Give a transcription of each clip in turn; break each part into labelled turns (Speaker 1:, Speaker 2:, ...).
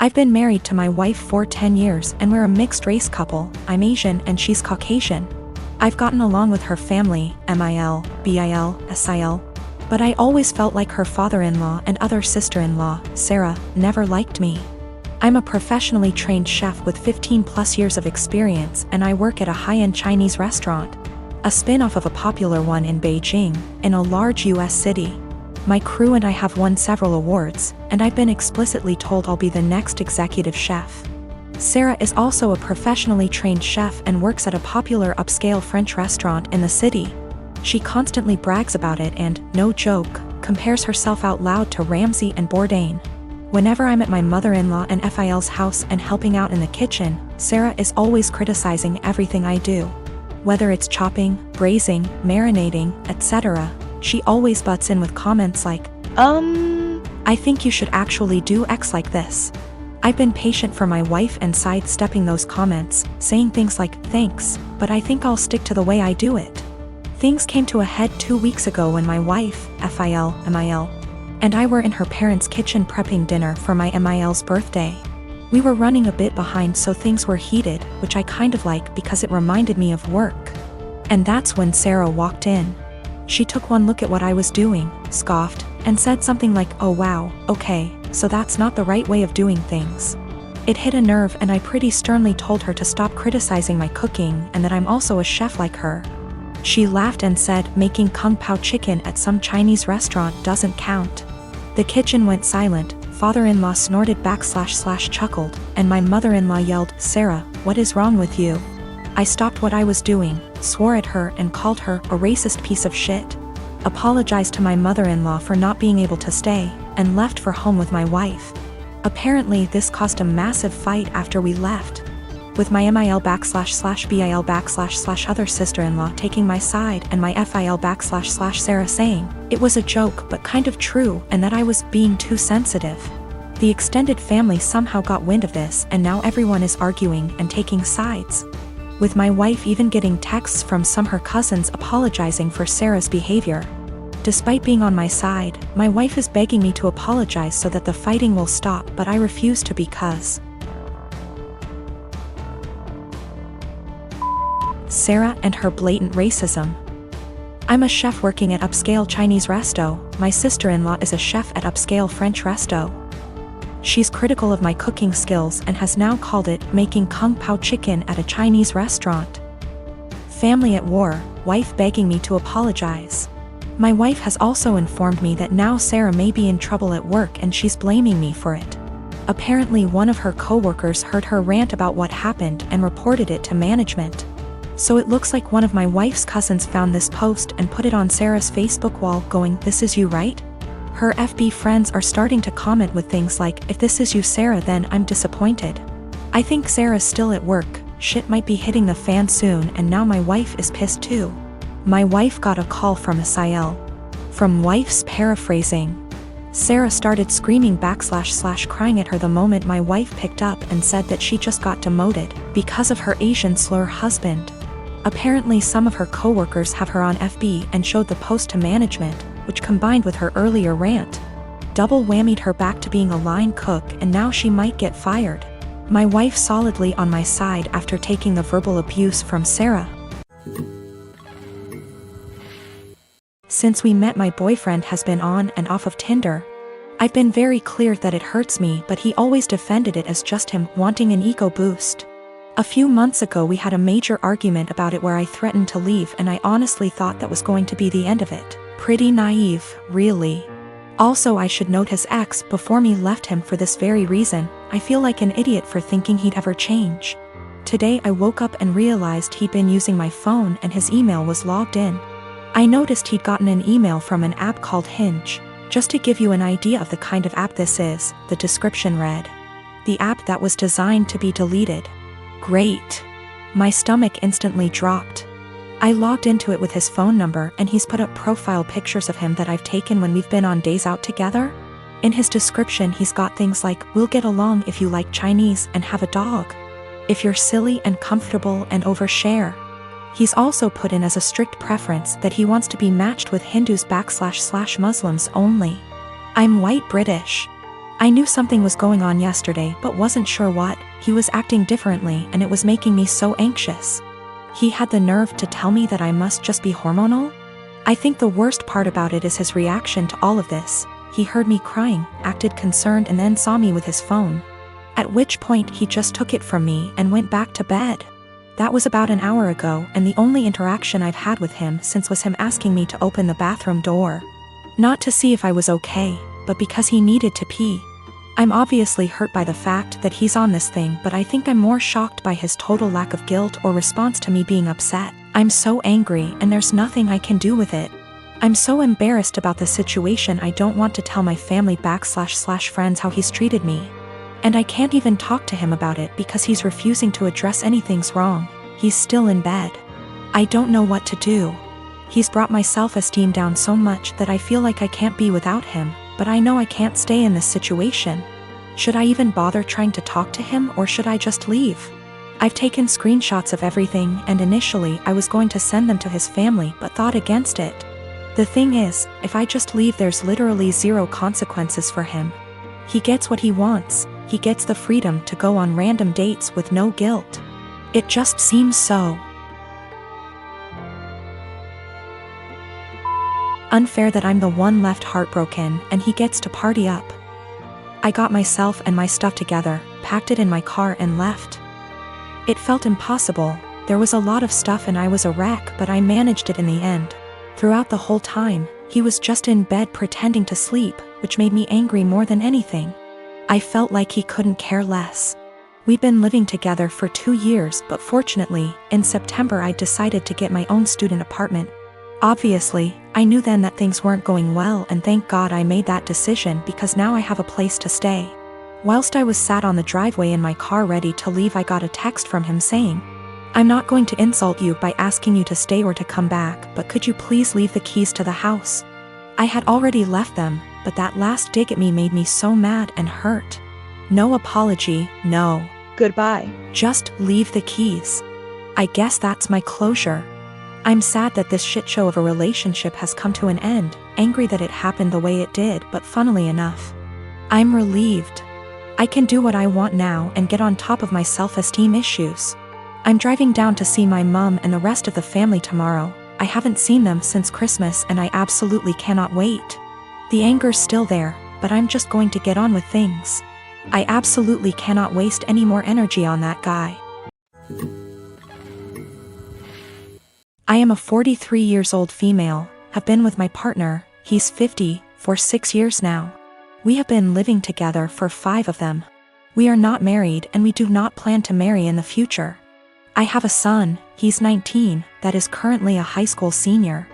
Speaker 1: I've been married to my wife for 10 years and we're a mixed-race couple. I'm Asian and she's Caucasian. I've gotten along with her family, MIL, BIL, SIL. But I always felt like her father-in-law and other sister-in-law, Sarah, never liked me. I'm a professionally trained chef with 15+ years of experience and I work at a high-end Chinese restaurant, a spin-off of a popular one in Beijing, in a large US city. My crew and I have won several awards, and I've been explicitly told I'll be the next executive chef. Sarah is also a professionally trained chef and works at a popular upscale French restaurant in the city. She constantly brags about it and, no joke, compares herself out loud to Ramsay and Bourdain. Whenever I'm at my mother-in-law and FIL's house and helping out in the kitchen, Sarah is always criticizing everything I do. Whether it's chopping, braising, marinating, etc., she always butts in with comments like, I think you should actually do X like this. I've been patient for my wife and sidestepping those comments, saying things like, thanks, but I think I'll stick to the way I do it. Things came to a head 2 weeks ago when my wife, FIL, MIL, and I were in her parents' kitchen prepping dinner for my MIL's birthday. We were running a bit behind, so things were heated, which I kind of like because it reminded me of work. And that's when Sarah walked in. She took one look at what I was doing, scoffed, and said something like, oh wow, okay, so that's not the right way of doing things. It hit a nerve and I pretty sternly told her to stop criticizing my cooking and that I'm also a chef like her. She laughed and said, making kung pao chicken at some Chinese restaurant doesn't count. The kitchen went silent, father-in-law snorted / chuckled, and my mother-in-law yelled, Sarah, what is wrong with you? I stopped what I was doing, swore at her and called her a racist piece of shit, apologized to my mother-in-law for not being able to stay, and left for home with my wife. Apparently this caused a massive fight after we left, with my MIL / BIL / other sister-in-law taking my side and my FIL / Sarah saying, it was a joke but kind of true and that I was being too sensitive. The extended family somehow got wind of this and now everyone is arguing and taking sides, with my wife even getting texts from some her cousins apologizing for Sarah's behavior. Despite being on my side, my wife is begging me to apologize so that the fighting will stop, but I refuse to because Sarah and her blatant racism. I'm a chef working at upscale Chinese resto, my sister-in-law is a chef at upscale French resto. She's critical of my cooking skills and has now called it making kung pao chicken at a Chinese restaurant. Family at war, wife begging me to apologize. My wife has also informed me that now Sarah may be in trouble at work and she's blaming me for it. Apparently one of her co-workers heard her rant about what happened and reported it to management. So it looks like one of my wife's cousins found this post and put it on Sarah's Facebook wall going, this is you, right? Her FB friends are starting to comment with things like, if this is you Sarah then I'm disappointed. I think Sarah's still at work, shit might be hitting the fan soon and now my wife is pissed too. My wife got a call from SIL. From wife's paraphrasing. Sarah started screaming / crying at her the moment my wife picked up and said that she just got demoted because of her Asian slur husband. Apparently some of her co-workers have her on FB and showed the post to management, which combined with her earlier rant, double whammied her back to being a line cook and now she might get fired. My wife solidly on my side after taking the verbal abuse from Sarah. Since we met, my boyfriend has been on and off of Tinder. I've been very clear that it hurts me, but he always defended it as just him wanting an ego boost. A few months ago we had a major argument about it where I threatened to leave and I honestly thought that was going to be the end of it. Pretty naive, really. Also, I should note his ex before me left him for this very reason. I feel like an idiot for thinking he'd ever change. Today I woke up and realized he'd been using my phone and his email was logged in. I noticed he'd gotten an email from an app called Hinge. Just to give you an idea of the kind of app this is, the description read, the app that was designed to be deleted. Great. My stomach instantly dropped. I logged into it with his phone number and he's put up profile pictures of him that I've taken when we've been on days out together. In his description he's got things like, we'll get along if you like Chinese and have a dog. If you're silly and comfortable and overshare. He's also put in as a strict preference that he wants to be matched with Hindus / Muslims only. I'm white British. I knew something was going on yesterday but wasn't sure what. He was acting differently and it was making me so anxious. He had the nerve to tell me that I must just be hormonal? I think the worst part about it is his reaction to all of this. He heard me crying, acted concerned and then saw me with his phone. At which point he just took it from me and went back to bed. That was about an hour ago and the only interaction I've had with him since was him asking me to open the bathroom door. Not to see if I was okay, but because he needed to pee. I'm obviously hurt by the fact that he's on this thing, but I think I'm more shocked by his total lack of guilt or response to me being upset. I'm so angry and there's nothing I can do with it. I'm so embarrassed about the situation I don't want to tell my family / friends how he's treated me. And I can't even talk to him about it because he's refusing to address anything's wrong. He's still in bed. I don't know what to do. He's brought my self-esteem down so much that I feel like I can't be without him, but I know I can't stay in this situation. Should I even bother trying to talk to him or should I just leave? I've taken screenshots of everything and initially I was going to send them to his family but thought against it. The thing is, if I just leave there's literally zero consequences for him. He gets what he wants. He gets the freedom to go on random dates with no guilt. It just seems so unfair that I'm the one left heartbroken and he gets to party up. I got myself and my stuff together, packed it in my car and left. It felt impossible. There was a lot of stuff and I was a wreck, but I managed it in the end. Throughout the whole time, he was just in bed pretending to sleep, which made me angry more than anything. I felt like he couldn't care less. We'd been living together for 2 years, but fortunately, in September I decided to get my own student apartment. Obviously, I knew then that things weren't going well and thank God I made that decision because now I have a place to stay. Whilst I was sat on the driveway in my car ready to leave, I got a text from him saying, "I'm not going to insult you by asking you to stay or to come back, but could you please leave the keys to the house?" I had already left them, but that last dig at me made me so mad and hurt. No apology, no goodbye, just leave the keys. I guess that's my closure. I'm sad that this shit show of a relationship has come to an end, angry that it happened the way it did, but funnily enough, I'm relieved. I can do what I want now and get on top of my self-esteem issues. I'm driving down to see my mom and the rest of the family tomorrow. I haven't seen them since Christmas and I absolutely cannot wait. The anger's still there, but I'm just going to get on with things. I absolutely cannot waste any more energy on that guy. I am a 43 years old female, have been with my partner, he's 50, for 6 years now. We have been living together for 5 of them. We are not married and we do not plan to marry in the future. I have a son, he's 19, that is currently a high school senior.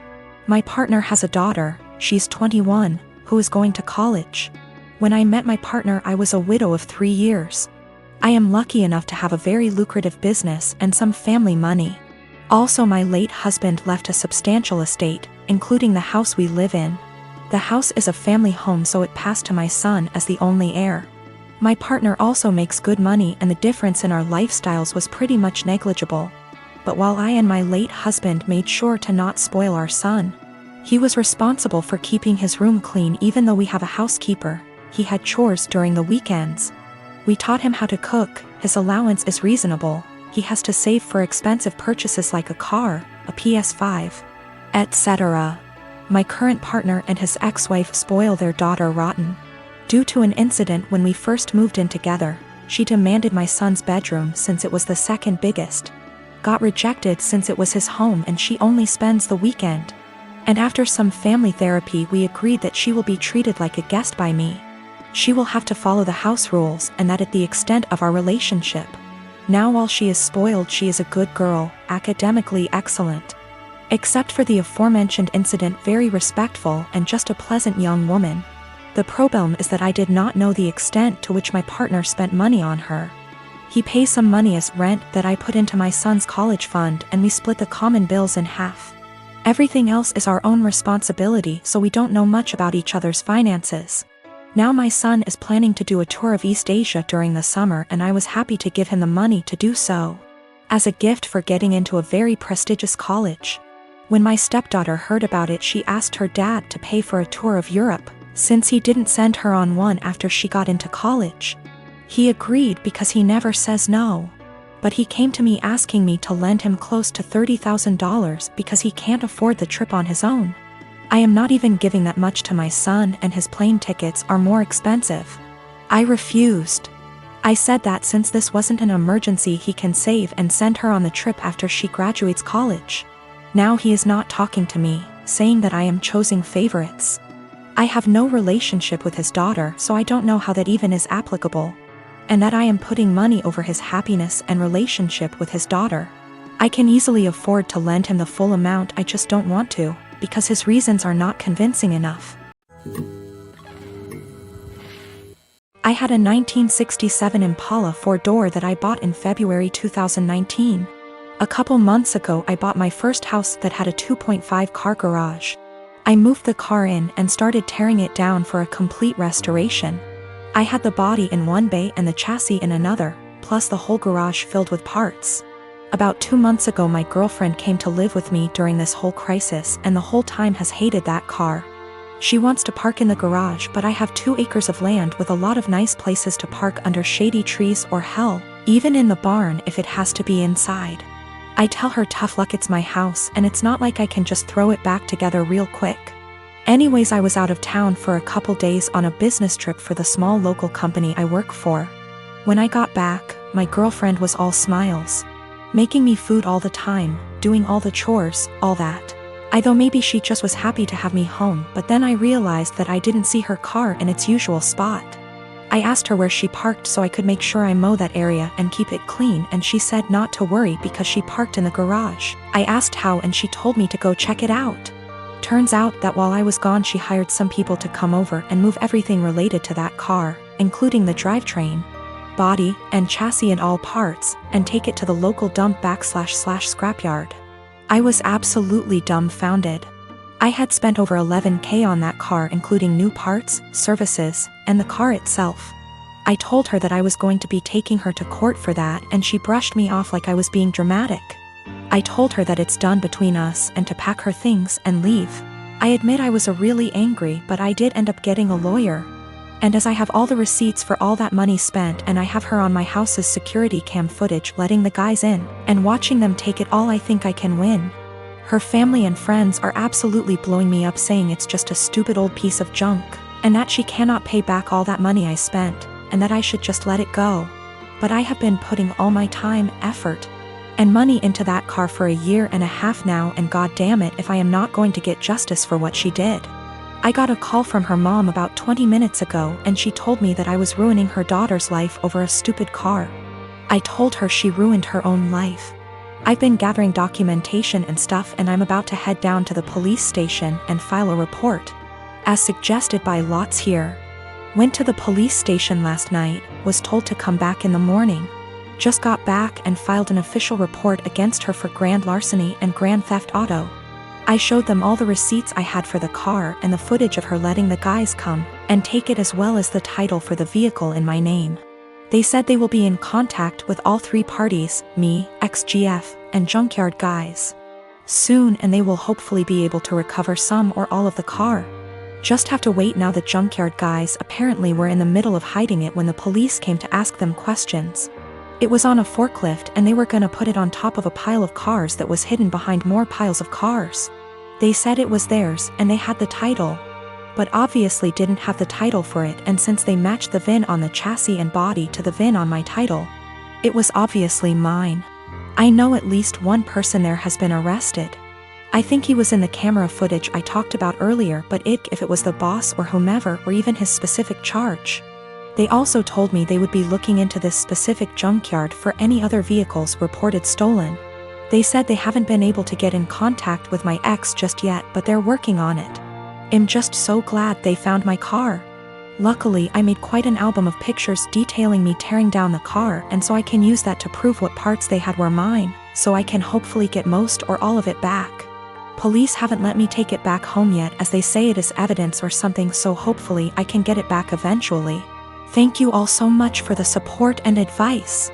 Speaker 1: My partner has a daughter, she's 21, who is going to college. When I met my partner I was a widow of 3 years. I am lucky enough to have a very lucrative business and some family money. Also, my late husband left a substantial estate, including the house we live in. The house is a family home, so it passed to my son as the only heir. My partner also makes good money and the difference in our lifestyles was pretty much negligible. But while I and my late husband made sure to not spoil our son, he was responsible for keeping his room clean even though we have a housekeeper. He had chores during the weekends. We taught him how to cook, his allowance is reasonable. He has to save for expensive purchases like a car, a PS5, etc. My current partner and his ex-wife spoil their daughter rotten. Due to an incident when we first moved in together, she demanded my son's bedroom since it was the second biggest. Got rejected since it was his home and she only spends the weekend. And after some family therapy we agreed that she will be treated like a guest by me. She will have to follow the house rules and that at the extent of our relationship. Now while she is spoiled she is a good girl, academically excellent. Except for the aforementioned incident, very respectful and just a pleasant young woman. The problem is that I did not know the extent to which my partner spent money on her. He pays some money as rent that I put into my son's college fund and we split the common bills in half. Everything else is our own responsibility, so we don't know much about each other's finances. Now my son is planning to do a tour of East Asia during the summer and I was happy to give him the money to do so, as a gift for getting into a very prestigious college. When my stepdaughter heard about it she asked her dad to pay for a tour of Europe, since he didn't send her on one after she got into college. He agreed because he never says no. But he came to me asking me to lend him close to $30,000 because he can't afford the trip on his own. I am not even giving that much to my son, and his plane tickets are more expensive. I refused. I said that since this wasn't an emergency, he can save and send her on the trip after she graduates college. Now he is not talking to me, saying that I am choosing favorites. I have no relationship with his daughter, so I don't know how that even is applicable. And that I am putting money over his happiness and relationship with his daughter. I can easily afford to lend him the full amount, I just don't want to, because his reasons are not convincing enough. I had a 1967 Impala 4-door that I bought in February 2019. A couple months ago I bought my first house that had a 2.5 car garage. I moved the car in and started tearing it down for a complete restoration. I had the body in one bay and the chassis in another, plus the whole garage filled with parts. About 2 months ago my girlfriend came to live with me during this whole crisis, and the whole time has hated that car. She wants to park in the garage, but I have 2 acres of land with a lot of nice places to park under shady trees, or hell, even in the barn if it has to be inside. I tell her tough luck, it's my house and it's not like I can just throw it back together real quick. Anyways, I was out of town for a couple days on a business trip for the small local company I work for. When I got back, my girlfriend was all smiles. Making me food all the time, doing all the chores, all that. I thought maybe she just was happy to have me home, but then I realized that I didn't see her car in its usual spot. I asked her where she parked so I could make sure I mow that area and keep it clean, and she said not to worry because she parked in the garage. I asked how, and she told me to go check it out. Turns out that while I was gone she hired some people to come over and move everything related to that car, including the drivetrain, body, and chassis and all parts, and take it to the local dump / scrapyard. I was absolutely dumbfounded. I had spent over $11,000 on that car, including new parts, services, and the car itself. I told her that I was going to be taking her to court for that, and she brushed me off like I was being dramatic. I told her that it's done between us and to pack her things and leave. I admit I was really angry, but I did end up getting a lawyer. And as I have all the receipts for all that money spent, and I have her on my house's security cam footage letting the guys in and watching them take it all, I think I can win. Her family and friends are absolutely blowing me up, saying it's just a stupid old piece of junk, and that she cannot pay back all that money I spent, and that I should just let it go. But I have been putting all my time, effort, and money into that car for 1.5 years now, and god damn it if I am not going to get justice for what she did. I got a call from her mom about 20 minutes ago, and she told me that I was ruining her daughter's life over a stupid car. I told her she ruined her own life. I've been gathering documentation and stuff, and I'm about to head down to the police station and file a report, as suggested by Lots here. Went to the police station last night, was told to come back in the morning. Just got back and filed an official report against her for grand larceny and grand theft auto. I showed them all the receipts I had for the car and the footage of her letting the guys come and take it, as well as the title for the vehicle in my name. They said they will be in contact with all 3 parties, me, XGF, and junkyard guys, soon, and they will hopefully be able to recover some or all of the car. Just have to wait now. The junkyard guys apparently were in the middle of hiding it when the police came to ask them questions. It was on a forklift, and they were gonna put it on top of a pile of cars that was hidden behind more piles of cars. They said it was theirs and they had the title, but obviously didn't have the title for it, and since they matched the VIN on the chassis and body to the VIN on my title, it was obviously mine. I know at least one person there has been arrested. I think he was in the camera footage I talked about earlier, but if it was the boss or whomever, or even his specific charge. They also told me they would be looking into this specific junkyard for any other vehicles reported stolen. They said they haven't been able to get in contact with my ex just yet, but they're working on it. I'm just so glad they found my car. Luckily, I made quite an album of pictures detailing me tearing down the car, and so I can use that to prove what parts they had were mine, so I can hopefully get most or all of it back. Police haven't let me take it back home yet, as they say it is evidence or something, so hopefully I can get it back eventually. Thank you all so much for the support and advice.